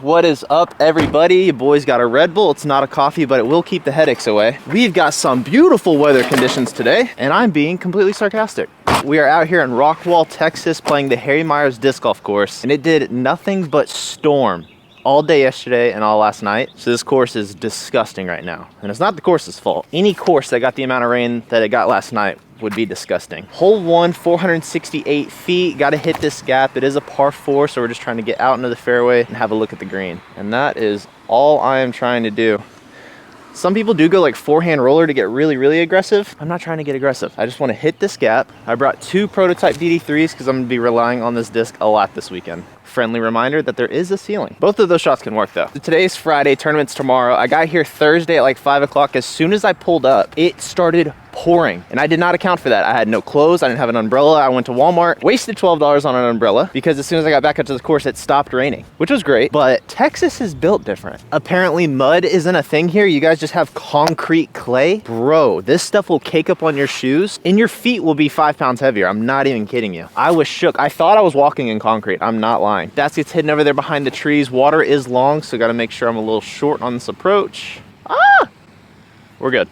What is up, everybody? Your boy's got a Red Bull. It's not a coffee, but it will keep the headaches away. We've got some beautiful weather conditions today, and I'm being completely sarcastic. We are out here in Rockwall, Texas, playing the Harry Myers disc golf course, and it did nothing but storm all day yesterday and all last night. So this course is disgusting right now, and it's not the course's fault. Any course that got the amount of rain that it got last night would be disgusting. Hole 1, 468 feet. Got to hit this gap. It is a par 4, so we're just trying to get out into the fairway and have a look at the green. And that is all I am trying to do. Some people do go like forehand roller to get really aggressive. I'm not trying to get aggressive. I just want to hit this gap. I brought 2 prototype DD3s because I'm going to be relying on this disc a lot this weekend. Friendly reminder that there is a ceiling. Both of those shots can work though. Today's Friday, tournament's tomorrow. I got here Thursday at like 5 o'clock. As soon as I pulled up, it started pouring, and I did not account for that. I had no clothes. I didn't have an umbrella. I went to Walmart, wasted $12 on an umbrella because as soon as I got back up to the course, it stopped raining, which was great. But Texas is built different. Apparently mud isn't a thing here. You guys just have concrete clay. Bro, this stuff will cake up on your shoes and your feet will be 5 pounds heavier. I'm not even kidding you. I was shook. I thought I was walking in concrete. I'm not lying. Basket's hidden over there behind the trees. Water is long, so got to make sure I'm a little short on this approach. We're good.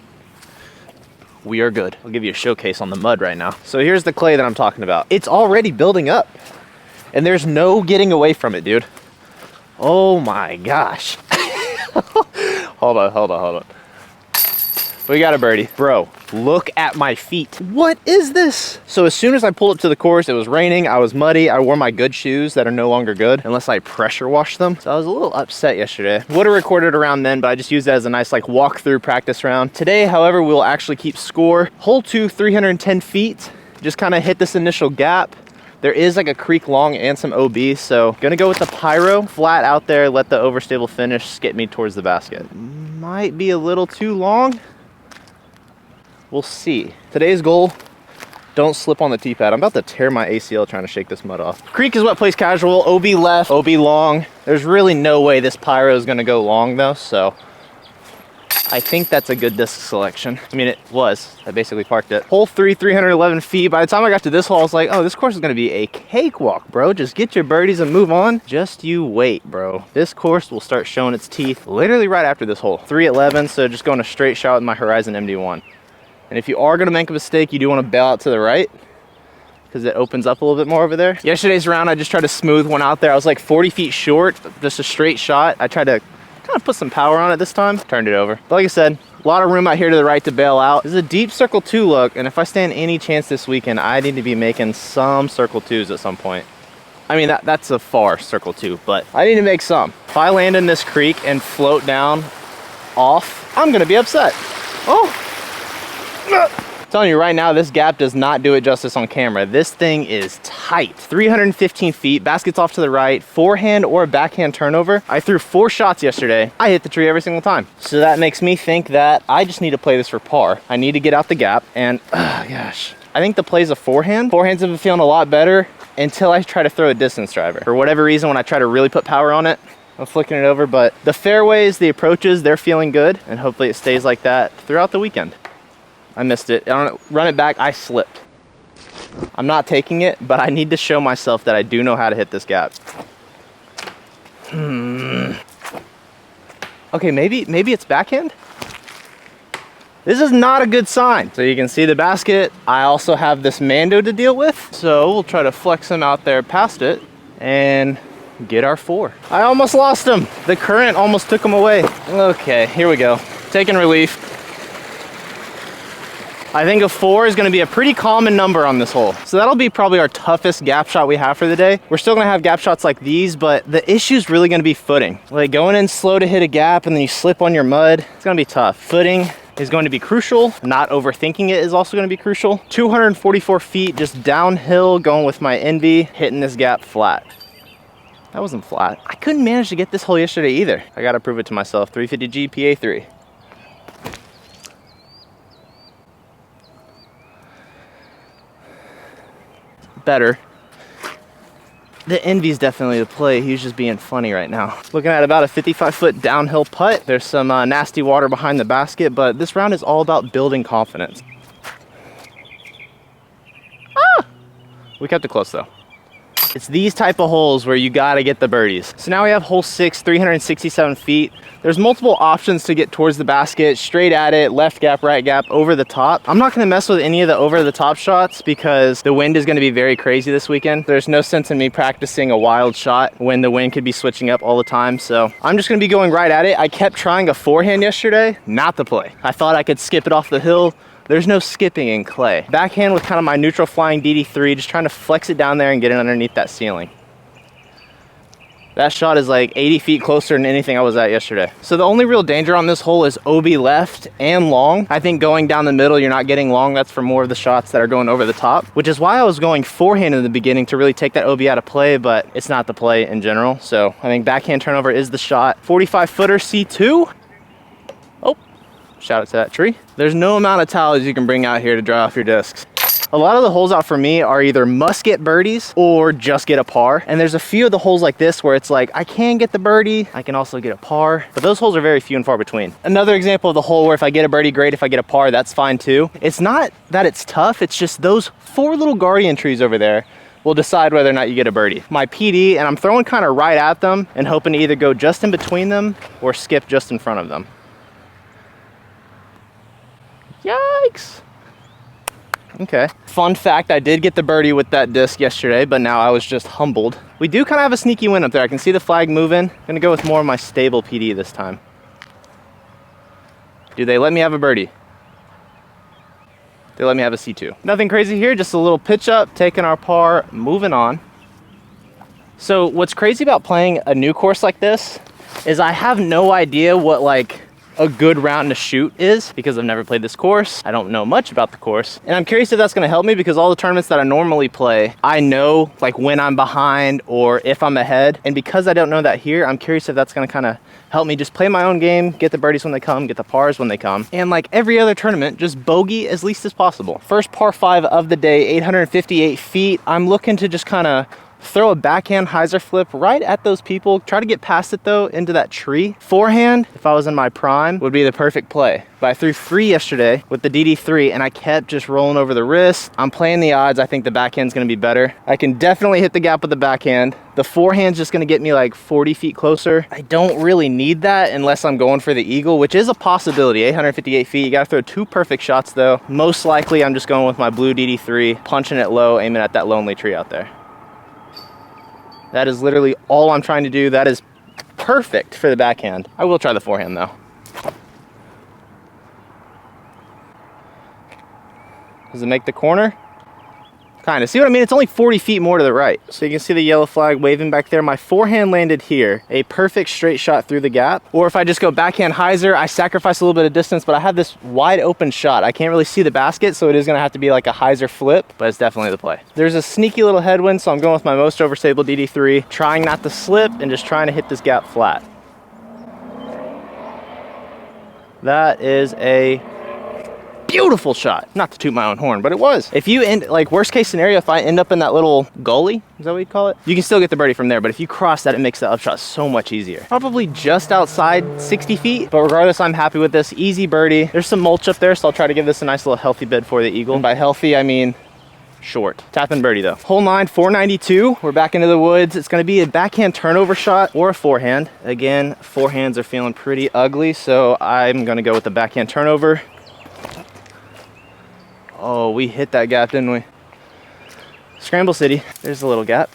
We are good. I'll give you a showcase on the mud right now. So here's the clay that I'm talking about. It's already building up and there's no getting away from it, dude. Oh my gosh. Hold on. We got a birdie. Bro, look at my feet. What is this? So as soon as I pulled up to the course, it was raining, I was muddy, I wore my good shoes that are no longer good unless I pressure washed them. So I was a little upset yesterday. Would have recorded around then, but I just used that as a nice like walk-through practice round. Today, however, we'll actually keep score. Hole 2, 310 feet. Just kind of hit this initial gap. There is like a creek long and some OB, so gonna go with the pyro, flat out there, let the overstable finish skip me towards the basket. Might be a little too long. We'll see. Today's goal, don't slip on the tee pad. I'm about to tear my ACL trying to shake this mud off. Creek is what plays casual, OB left, OB long. There's really no way this pyro is gonna go long though, so I think that's a good disc selection. I mean, it was. I basically parked it. Hole 3, 311 feet. By the time I got to this hole, I was like, oh, this course is gonna be a cakewalk, bro. Just get your birdies and move on. Just you wait, bro. This course will start showing its teeth literally right after this hole. 311, so just going a straight shot with my Horizon MD1. And if you are gonna make a mistake, you do wanna bail out to the right because it opens up a little bit more over there. Yesterday's round, I just tried to smooth one out there. I was like 40 feet short, just a straight shot. I tried to kind of put some power on it this time, turned it over. But like I said, a lot of room out here to the right to bail out. This is a deep circle 2 look, and if I stand any chance this weekend, I need to be making some circle 2s at some point. I mean, that's a far circle 2, but I need to make some. If I land in this creek and float down off, I'm gonna be upset. Oh. I'm telling you right now, this gap does not do it justice on camera. This thing is tight. 315 feet, basket's off to the right, forehand or backhand turnover. I threw 4 shots yesterday. I hit the tree every single time. So that makes me think that I just need to play this for par. I need to get out the gap, and gosh. I think the play's a forehand. Forehands have been feeling a lot better until I try to throw a distance driver. For whatever reason, when I try to really put power on it, I'm flicking it over, but the fairways, the approaches, they're feeling good, and hopefully it stays like that throughout the weekend. I missed it. I don't run it back. I slipped. I'm not taking it, but I need to show myself that I do know how to hit this gap. Okay, maybe it's backhand. This is not a good sign. So you can see the basket. I also have this Mando to deal with. So we'll try to flex him out there past it and get our 4. I almost lost him. The current almost took him away. Okay, here we go. Taking relief. I think a 4 is gonna be a pretty common number on this hole. So that'll be probably our toughest gap shot we have for the day. We're still gonna have gap shots like these, but the issue's really gonna be footing. Like going in slow to hit a gap and then you slip on your mud, it's gonna be tough. Footing is going to be crucial. Not overthinking it is also gonna be crucial. 244 feet, just downhill, going with my Envy, hitting this gap flat. That wasn't flat. I couldn't manage to get this hole yesterday either. I gotta prove it to myself. 350G PA3. Better. The Envy's definitely the play. He's just being funny right now. Looking at about a 55-foot downhill putt. There's some nasty water behind the basket, but this round is all about building confidence. We kept it close though. It's these type of holes where you gotta get the birdies. So now we have hole 6, 367 feet. There's multiple options to get towards the basket, straight at it, left gap, right gap, over the top. I'm not gonna mess with any of the over the top shots because the wind is gonna be very crazy this weekend. There's no sense in me practicing a wild shot when the wind could be switching up all the time. So I'm just gonna be going right at it. I kept trying a forehand yesterday, not the play. I thought I could skip it off the hill. There's no skipping in clay. Backhand with kind of my neutral flying DD3, just trying to flex it down there and get it underneath that ceiling. That shot is like 80 feet closer than anything I was at yesterday. So the only real danger on this hole is OB left and long. I think going down the middle, you're not getting long. That's for more of the shots that are going over the top, which is why I was going forehand in the beginning to really take that OB out of play, but it's not the play in general. So I think backhand turnover is the shot. 45 footer C2. Oh, shout out to that tree. There's no amount of towels you can bring out here to dry off your discs. A lot of the holes out for me are either must get birdies or just get a par. And there's a few of the holes like this where it's like, I can get the birdie, I can also get a par, but those holes are very few and far between. Another example of the hole where if I get a birdie, great. If I get a par, that's fine too. It's not that it's tough, it's just those 4 little guardian trees over there will decide whether or not you get a birdie. My PD, and I'm throwing kind of right at them and hoping to either go just in between them or skip just in front of them. Yikes. Okay. Fun fact, I did get the birdie with that disc yesterday, but now I was just humbled. We do kind of have a sneaky wind up there. I can see the flag moving. I'm gonna go with more of my stable PD this time. Do they let me have a birdie? They let me have a C2. Nothing crazy here, just a little pitch up, taking our par, moving on. So what's crazy about playing a new course like this is I have no idea what like a good round to shoot is because I've never played this course. I don't know much about the course. And I'm curious if that's gonna help me because all the tournaments that I normally play, I know like when I'm behind or if I'm ahead. And because I don't know that here, I'm curious if that's gonna kind of help me just play my own game, get the birdies when they come, get the pars when they come. And like every other tournament, just bogey as least as possible. First par 5 of the day, 858 feet. I'm looking to just kind of throw a backhand hyzer flip right at those people. Try to get past it though, into that tree. Forehand, if I was in my prime, would be the perfect play. But I threw free yesterday with the DD3 and I kept just rolling over the wrist. I'm playing the odds. I think the backhand's gonna be better. I can definitely hit the gap with the backhand. The forehand's just gonna get me like 40 feet closer. I don't really need that unless I'm going for the eagle, which is a possibility. 858 feet, you gotta throw 2 perfect shots though. Most likely I'm just going with my blue DD3, punching it low, aiming at that lonely tree out there. That is literally all I'm trying to do. That is perfect for the backhand. I will try the forehand though. Does it make the corner? Kind of. See what I mean? It's only 40 feet more to the right. So you can see the yellow flag waving back there. My forehand landed here. A perfect straight shot through the gap. Or if I just go backhand hyzer, I sacrifice a little bit of distance, but I have this wide open shot. I can't really see the basket, so it is going to have to be like a hyzer flip, but it's definitely the play. There's a sneaky little headwind, so I'm going with my most overstable DD3, trying not to slip and just trying to hit this gap flat. That is a beautiful shot. Not to toot my own horn, but it was. If you end, like worst case scenario, if I end up in that little gully, is that what you call it? You can still get the birdie from there, but if you cross that, it makes the upshot so much easier. Probably just outside 60 feet, but regardless, I'm happy with this. Easy birdie. There's some mulch up there, so I'll try to give this a nice little healthy bid for the eagle. And by healthy, I mean short. Tap in birdie though. Hole 9, 492. We're back into the woods. It's gonna be a backhand turnover shot or a forehand. Again, forehands are feeling pretty ugly, so I'm gonna go with the backhand turnover. Oh, we hit that gap, didn't we? Scramble City. There's a little gap.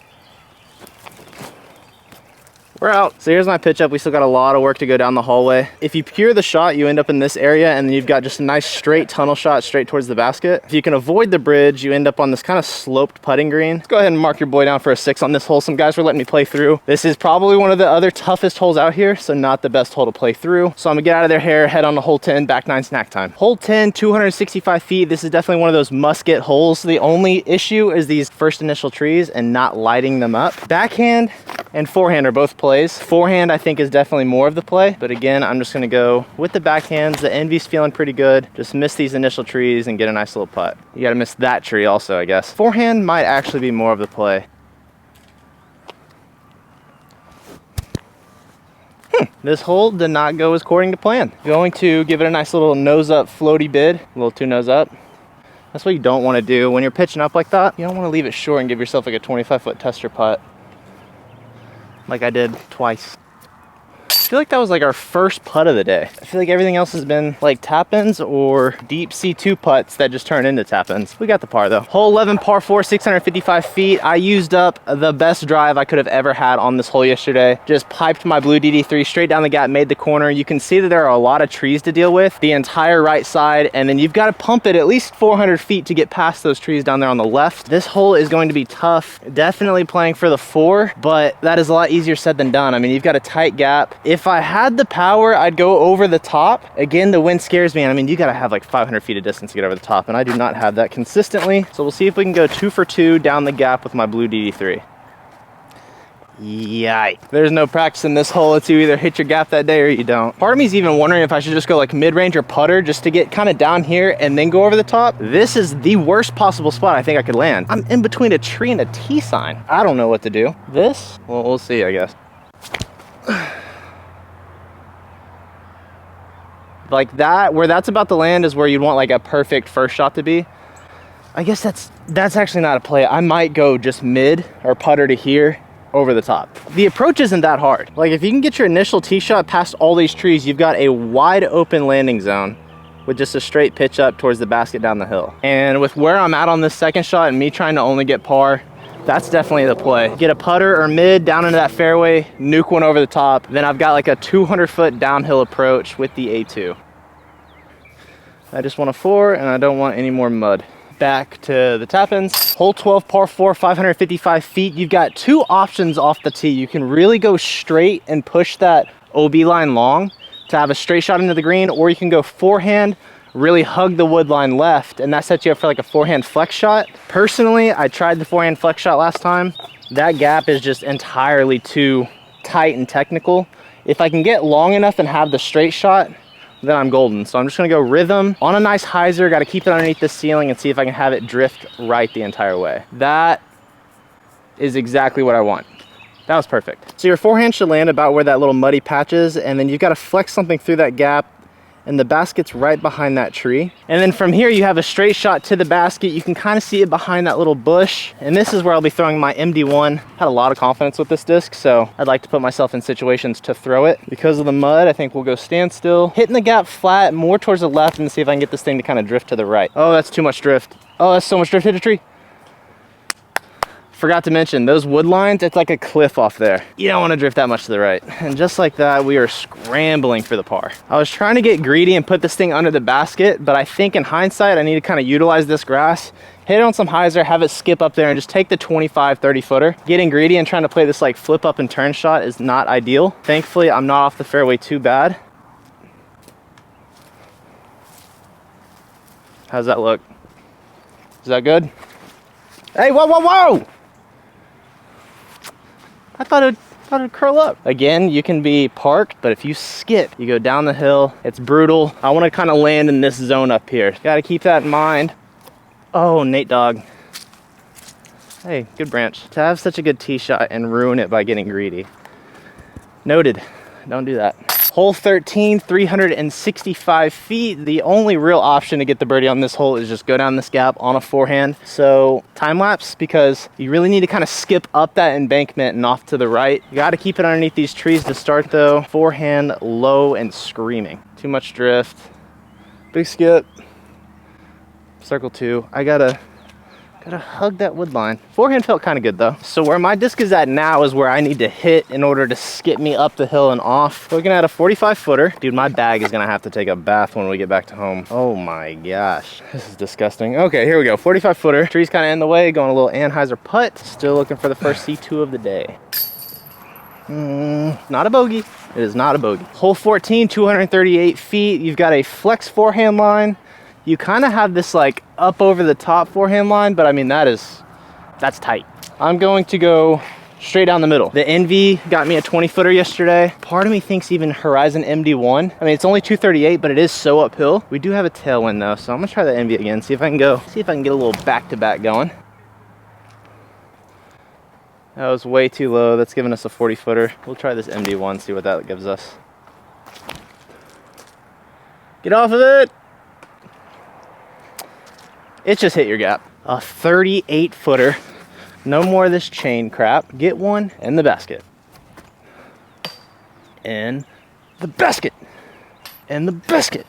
We're out. So here's my pitch up. We still got a lot of work to go down the hallway. If you cure the shot, you end up in this area and then you've got just a nice straight tunnel shot straight towards the basket. If you can avoid the bridge, you end up on this kind of sloped putting green. Let's go ahead and mark your boy down for a 6 on this hole. Some guys were letting me play through. This is probably one of the other toughest holes out here, so not the best hole to play through. So I'm gonna get out of their hair, head on to hole 10, back 9 snack time. Hole 10, 265 feet. This is definitely one of those must get holes. The only issue is these first initial trees and not lighting them up. Backhand and forehand are both plays. Forehand I think is definitely more of the play, but again, I'm just gonna go with the backhands. The envy's feeling pretty good. Just miss these initial trees and get a nice little putt. You gotta miss that tree also, I guess. Forehand might actually be more of the play. This hole did not go according to plan. Going to give it a nice little nose up floaty bid, a little 2 nose up. That's what you don't want to do when you're pitching up like that. You don't want to leave it short and give yourself like a 25-foot tester putt like I did twice. I feel like that was like our first putt of the day. I feel like everything else has been like tap-ins or deep C2 putts that just turn into tap-ins. We got the par though. Hole 11, par 4, 655 feet. I used up the best drive I could have ever had on this hole yesterday. Just piped my blue DD3 straight down the gap, made the corner. You can see that there are a lot of trees to deal with, the entire right side, and then you've got to pump it at least 400 feet to get past those trees down there on the left. This hole is going to be tough. Definitely playing for the 4, but that is a lot easier said than done. I mean, you've got a tight gap. If I had the power, I'd go over the top. Again, the wind scares me. I mean, you gotta have like 500 feet of distance to get over the top, and I do not have that consistently. So we'll see if we can go 2 for 2 down the gap with my blue DD3. Yikes. There's no practice in this hole. It's you either hit your gap that day or you don't. Part of me is even wondering if I should just go like mid-range or putter just to get kind of down here and then go over the top. This is the worst possible spot I think I could land. I'm in between a tree and a T sign. I don't know what to do. This? Well, we'll see, I guess. Like that, where that's about to land is where you'd want like a perfect first shot to be. I guess that's actually not a play. I might go just mid or putter to here over the top. The approach isn't that hard. Like if you can get your initial tee shot past all these trees, you've got a wide open landing zone with just a straight pitch up towards the basket down the hill. And with where I'm at on this second shot and me trying to only get par, that's definitely the play. Get a putter or mid down into that fairway, nuke one over the top. Then I've got like a 200-foot downhill approach with the A2. I just want a 4 and I don't want any more mud. Back to the tap-ins. Hole 12, par 4, 555 feet. You've got 2 options off the tee. You can really go straight and push that OB line long to have a straight shot into the green, or you can go forehand, really hug the wood line left, and that sets you up for like a forehand flex shot. Personally, I tried the forehand flex shot last time. That gap is just entirely too tight and technical. If I can get long enough and have the straight shot, then I'm golden. So I'm just gonna go rhythm on a nice hyzer, gotta keep it underneath the ceiling and see if I can have it drift right the entire way. That is exactly what I want. That was perfect. So your forehand should land about where that little muddy patch is, and then you've got to flex something through that gap, and the basket's right behind that tree. And then from here, you have a straight shot to the basket. You can kind of see it behind that little bush. And this is where I'll be throwing my MD1. Had a lot of confidence with this disc, so I'd like to put myself in situations to throw it. Because of the mud, I think we'll go standstill. Hitting the gap flat, more towards the left, and see if I can get this thing to kind of drift to the right. Oh, that's too much drift. Oh, that's so much drift. Hit a tree. Forgot to mention, those wood lines, it's like a cliff off there. You don't want to drift that much to the right. And just like that, we are scrambling for the par. I was trying to get greedy and put this thing under the basket, but I think in hindsight, I need to kind of utilize this grass, hit it on some hyzer, have it skip up there, and just take the 25, 30 footer. Getting greedy and trying to play this like flip up and turn shot is not ideal. Thankfully, I'm not off the fairway too bad. How's that look? Is that good? Hey, whoa, whoa, whoa! I thought it'd curl up. Again, you can be parked, but if you skip, you go down the hill, it's brutal. I want to kind of land in this zone up here. Got to keep that in mind. Oh, Nate dog. Hey, good branch. To have such a good tee shot and ruin it by getting greedy. Noted. Don't do that. Hole 13, 365 feet. The only real option to get the birdie on this hole is just go down this gap on a forehand. So time lapse, because you really need to kind of skip up that embankment and off to the right. You got to keep it underneath these trees to start though. Forehand, low and screaming. Too much drift. Big skip. Circle 2. I gotta hug that wood line. Forehand felt kind of good though. So where my disc is at now is where I need to hit in order to skip me up the hill and off. Looking at a 45 footer. Dude, my bag is gonna have to take a bath when we get back to home. Oh my gosh, this is disgusting. Okay, here we go, 45 footer. Tree's kind of in the way, going a little Anheuser putt. Still looking for the first C2 of the day. Not a bogey. It is not a bogey. Hole 14, 238 feet. You've got a flex forehand line. You kind of have this like up over the top forehand line, but I mean, that's tight. I'm going to go straight down the middle. The Envy got me a 20 footer yesterday. Part of me thinks even Horizon MD1. I mean, it's only 238, but it is so uphill. We do have a tailwind though, so I'm gonna try the Envy again, see if I can get a little back-to-back going. That was way too low. That's giving us a 40 footer. We'll try this MD1, see what that gives us. Get off of it. It just hit your gap. A 38 footer. No more of this chain crap. Get one in the basket. In the basket. In the basket.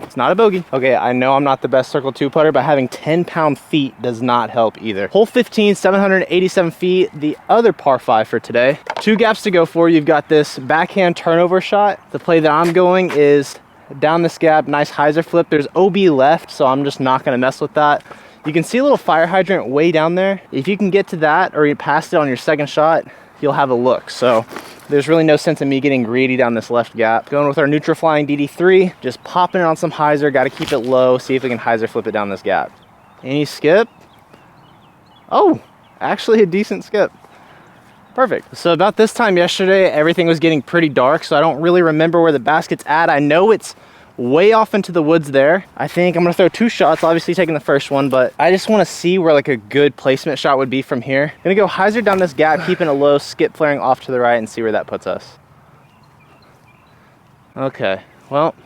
It's not a bogey. Okay, I know I'm not the best circle 2 putter, but having 10-pound feet does not help either. Hole 15, 787 feet, the other par 5 for today. 2 gaps to go for. You've got this backhand turnover shot. The play that I'm going is down this gap, nice hyzer flip. There's OB left, so I'm just not gonna mess with that. You can see a little fire hydrant way down there. If you can get to that or you pass it on your second shot, you'll have a look. So there's really no sense in me getting greedy down this left gap. Going with our neutral flying DD3, just popping it on some hyzer, got to keep it low, see if we can hyzer flip it down this gap. Any skip? Oh, actually a decent skip. Perfect. So about this time yesterday, everything was getting pretty dark, so I don't really remember where the basket's at. I know it's way off into the woods there. I think I'm gonna throw 2 shots, obviously taking the first one, but I just wanna see where like a good placement shot would be from here. Gonna go hyzer down this gap, keeping it low, skip flaring off to the right and see where that puts us. Okay, well,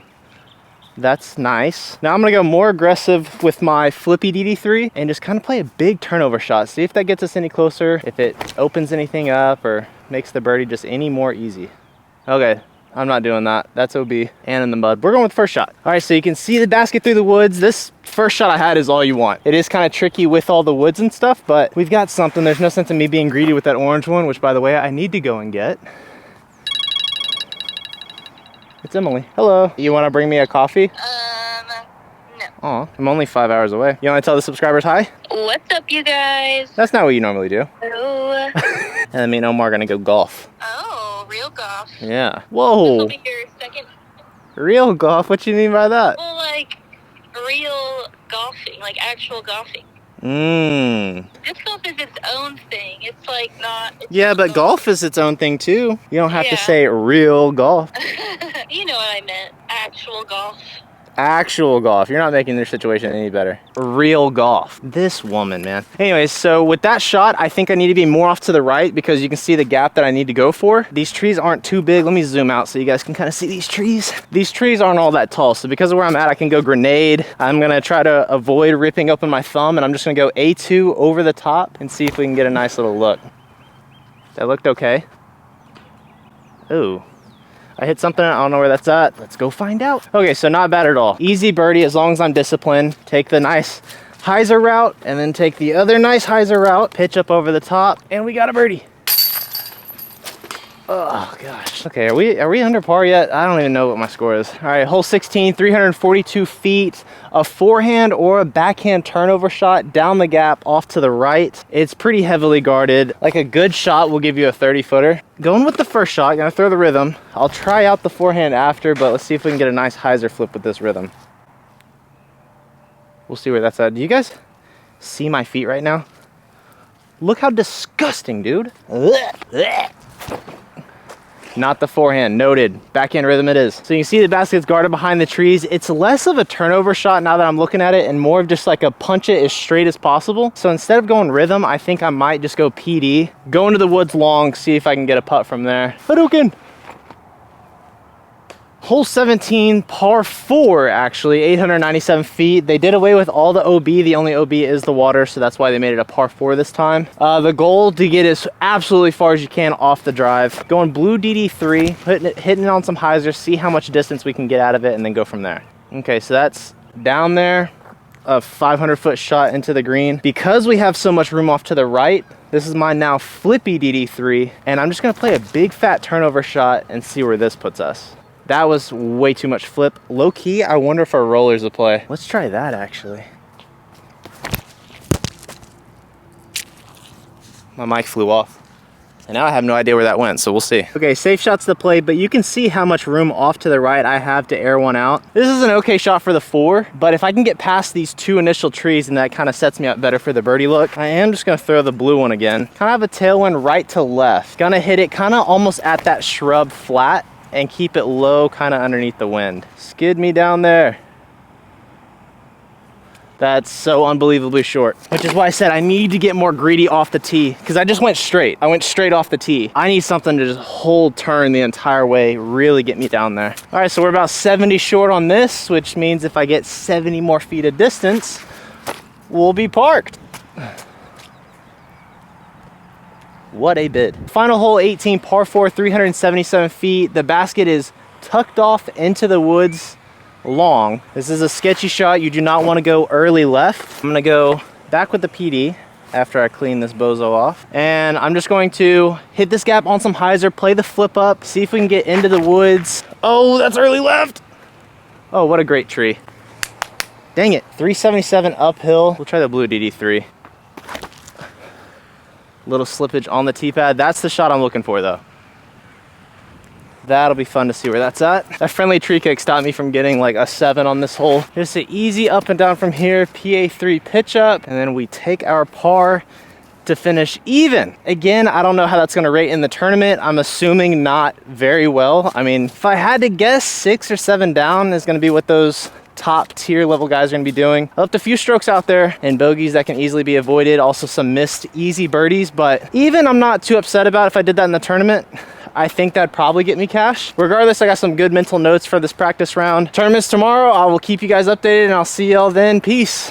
that's nice. Now I'm gonna go more aggressive with my flippy DD3 and just kind of play a big turnover shot. See if that gets us any closer, if it opens anything up or makes the birdie just any more easy. Okay. I'm not doing that. That's OB and in the mud. We're going with the first shot. All right, so you can see the basket through the woods. This first shot I had is all you want. It is kind of tricky with all the woods and stuff, but we've got something. There's no sense in me being greedy with that orange one, which by the way, I need to go and get. It's Emily. Hello. You want to bring me a coffee? No. Oh, I'm only 5 hours away. You want to tell the subscribers hi? What's up, you guys? That's not what you normally do. Hello. And me and Omar are gonna go golf. Oh, real golf. Yeah. This Whoa. will be your second. Real golf? What you mean by that? Well, like real golfing, like actual golfing. Disc golf is its own thing. It's like not. It's Yeah, but golf is its own thing too. You don't have to say real golf. You know what I meant. Actual golf. Actual golf. You're not making their situation any better. Real golf. This woman, man. Anyways, so with that shot, I think I need to be more off to the right because you can see the gap that I need to go for. These trees aren't too big. Let me zoom out so you guys can kind of see these trees. These trees aren't all that tall, so because of where I'm at, I can go grenade. I'm gonna try to avoid ripping open my thumb, and I'm just gonna go A2 over the top and see if we can get a nice little look. That looked okay. Ooh. I hit something, I don't know where that's at. Let's go find out. Okay, so not bad at all. Easy birdie as long as I'm disciplined. Take the nice hyzer route and then take the other nice hyzer route, pitch up over the top, and we got a birdie. Oh gosh. Okay, are we under par yet? I don't even know what my score is. All right, hole 16, 342 feet, a forehand or a backhand turnover shot down the gap off to the right. It's pretty heavily guarded. Like a good shot will give you a 30-footer. Going with the first shot, gonna throw the rhythm. I'll try out the forehand after, but let's see if we can get a nice hyzer flip with this rhythm. We'll see where that's at. Do you guys see my feet right now? Look how disgusting, dude. Not the forehand, noted. Backhand rhythm it is. So you can see the basket's guarded behind the trees. It's less of a turnover shot now that I'm looking at it and more of just like a punch it as straight as possible. So instead of going rhythm, I think I might just go PD. Go into the woods long, see if I can get a putt from there. Hadouken! Hole 17, par 4 actually, 897 feet. They did away with all the OB. The only OB is the water, so that's why they made it a par 4 this time. The goal to get as absolutely far as you can off the drive. Going blue DD3, hitting it on some hyzers, see how much distance we can get out of it, and then go from there. Okay, so that's down there, a 500-foot shot into the green. Because we have so much room off to the right, this is my now flippy DD3, and I'm just gonna play a big fat turnover shot and see where this puts us. That was way too much flip. Low key, I wonder if our rollers will play. Let's try that actually. My mic flew off. And now I have no idea where that went, so we'll see. Okay, safe shots to play, but you can see how much room off to the right I have to air one out. This is an okay shot for the 4, but if I can get past these 2 initial trees, and that kind of sets me up better for the birdie look, I am just gonna throw the blue one again. Kind of have a tailwind right to left. Gonna hit it kind of almost at that shrub flat, and keep it low kind of underneath the wind. Skid me down there. That's so unbelievably short, which is why I said I need to get more greedy off the tee, because I just went straight. I went straight off the tee. I need something to just hold turn the entire way, really get me down there. All right, so we're about 70 short on this, which means if I get 70 more feet of distance, we'll be parked. What a bid. Final hole 18, par 4, 377 feet. The basket is tucked off into the woods long. This is a sketchy shot. You do not want to go early left. I'm gonna go back with the PD after I clean this bozo off. And I'm just going to hit this gap on some hyzer, play the flip up, see if we can get into the woods. Oh, that's early left. Oh, what a great tree. Dang it, 377 uphill. We'll try the blue DD3. Little slippage on the tee pad. That's the shot I'm looking for though. That'll be fun to see where that's at. That friendly tree kick stopped me from getting like a 7 on this hole. Just an easy up and down from here, PA3 pitch up, and then we take our par to finish even. Again, I don't know how that's gonna rate in the tournament. I'm assuming not very well. I mean, if I had to guess, 6 or 7 down is gonna be what those top tier level guys are gonna be doing. I left a few strokes out there and bogeys that can easily be avoided. Also some missed easy birdies, but even I'm not too upset about if I did that in the tournament. I think that'd probably get me cash. Regardless, I got some good mental notes for this practice round. Tournament's tomorrow. I will keep you guys updated and I'll see y'all then. Peace.